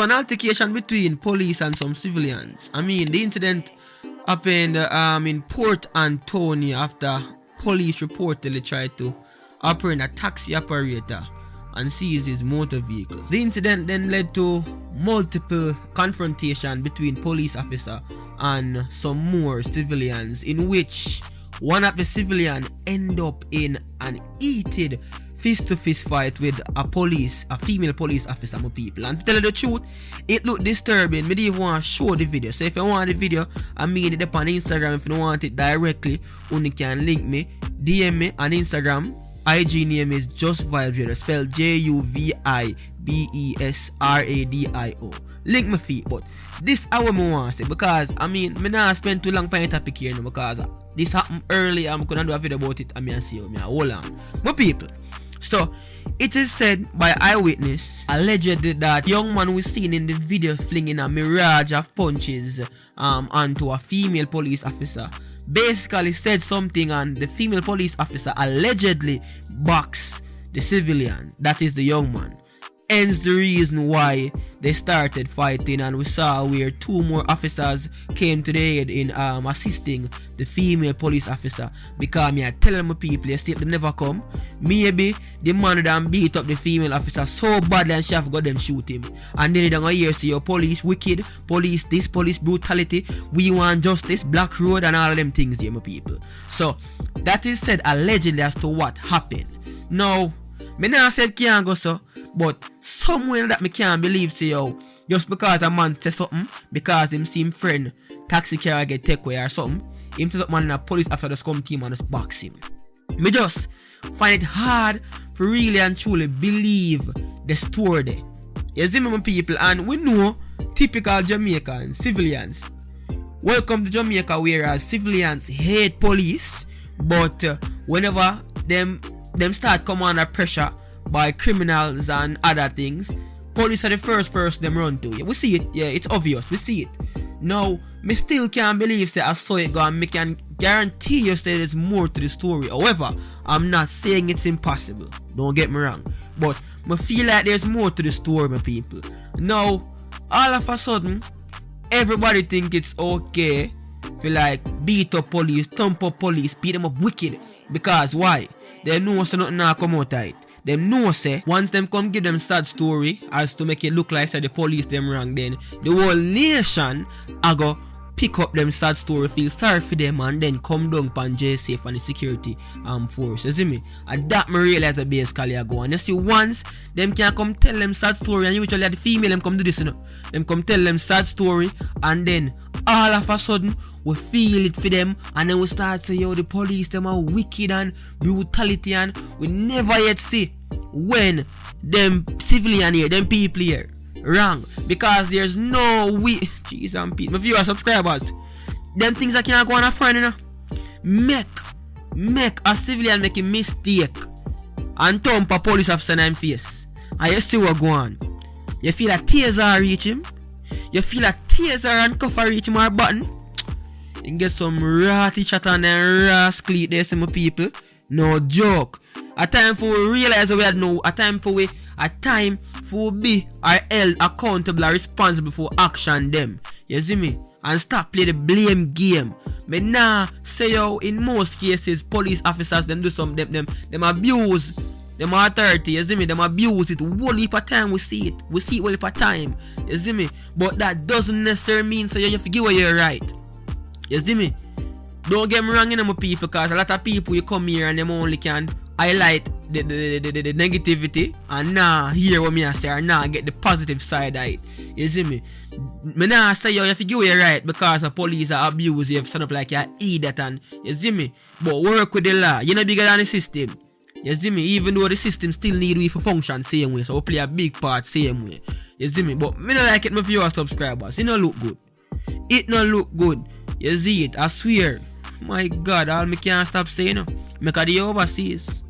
an altercation between police and some civilians. I mean, the incident happened in Port Antonio after police reportedly tried to apprehend a taxi operator and seize his motor vehicle. The incident then led to multiple confrontation between police officer and some more civilians, in which one of the civilians end up in an heated fist-to-fist fight with a female police officer, my people. And to tell you the truth, it looked disturbing. Me didn't even want to show the video. So if you want the video, I mean it up on Instagram. If you don't want it directly, you can link me, DM me on Instagram. IG name is Just Vibes Radio, spelled JUVIBESRADIO. Link my feet, but this I want to say, because I mean, me not spend too long playing topic here, because this happened early. I'm gonna do a video about it, and me see how me hold on, my people. So it is said by eyewitness allegedly that young man was seen in the video flinging a mirage of punches onto a female police officer. Basically said something, and the female police officer allegedly boxed the civilian, that is the young man. Hence the reason why they started fighting, and we saw where two more officers came to the aid in assisting the female police officer. Because me I tell them, people, you see if they never come, maybe the man that beat up the female officer so badly and she have got them shoot him. And then they don't hear say your police wicked, police this, police brutality, we want justice, black road and all of them things here, my people. So that is said allegedly as to what happened. Now, me now said can't go so, but somewhere that me can't believe, say yo, just because a man say something, because him see him friend taxi car get take away or something, him say something and a police after just come team and just box him. Me just find it hard for really and truly believe the story there. You see me, my people, and we know typical Jamaican civilians. Welcome to Jamaica, whereas civilians hate police, but whenever them start come under pressure by criminals and other things, police are the first person them run to. Yeah, we see it, yeah, it's obvious, we see it. Now, me still can't believe say I saw it go, and me can guarantee you say there's more to the story. However, I'm not saying it's impossible, don't get me wrong, but I feel like there's more to the story, my people. Now, all of a sudden, everybody think it's okay for like beat up police, thump up police, beat them up wicked, because why? They know so nothing now come out of it. Them know say once them come give them sad story as to make it look like say the police them wrong, then the whole nation I go pick up them sad story, feel sorry for them, and then come down pan JSAF and the security force. You see me? And that me realize the basically I go. And you see, once them can come tell them sad story, and usually the female them come do this, you know. Them come tell them sad story, and then all of a sudden we feel it for them, and then we start say yo, the police them are wicked and brutality, and we never yet see when them civilian here, them people here wrong, because there's no way. Jeez and Pete, my viewers, subscribers, them things that can't go on a friend, you know. Make a civilian make a mistake and thump a police officer in his face, and you see what go on. You feel a taser reach him, you feel a taser and cuff reach him or button, and get some ratty chat on and rascally there, some people. No joke. A time for we realize we had no, a time for we be are held accountable or responsible for action them. You see me? And stop play the blame game. But now say yo, in most cases police officers them do some them abuse them authority. You see me? Them abuse it whole heap of time. We see it whole heap of time. You see me? But that doesn't necessarily mean so you have to give away your right. You see me? Don't get me wrong, you know, my people, because a lot of people you come here and them only can highlight the negativity and now hear what me I say, or now get the positive side of it. You see me? Me now say you have to give away right because the police are abusive, stand up like you're an idiot, and you see me? But work with the law. You're not bigger than the system. You see me? Even though the system still need we for function same way, so we play a big part same way. You see me? But me not like it, my viewers, subscribers. It not look good. It not look good. You see it? I swear. My God, all me can't stop saying no. Make a the overseas.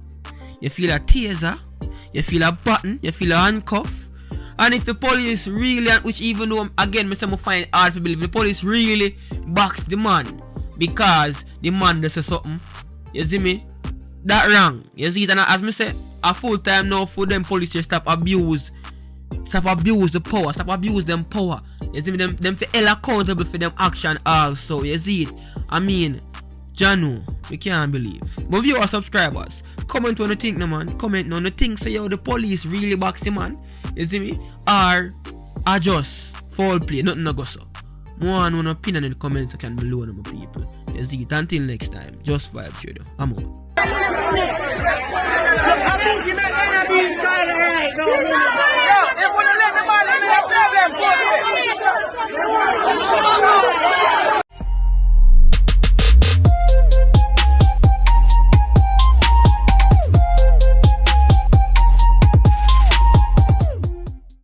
You feel a taser, you feel a button, you feel a handcuff. And if the police really, which even though again me say me find it hard to believe, the police really box the man because the man does say something, you see me? That wrong. You see it, and as me say, a full time now for them police to stop abuse Stop abuse the power. Stop abuse them power. You see me? Them for hell accountable for them action also. You see it? I mean, Janu, we can't believe. But viewers, subscribers, comment on the thing, no man. Comment on the thing. Say yo, the police really box him, man. You see me? Or just foul play. Nothing no go so. More on one opinion in the comment section below, my people. You see it? Until next time, just vibe trader. I'm out. I think you might be silent, right? No. They want to let the man in the problem.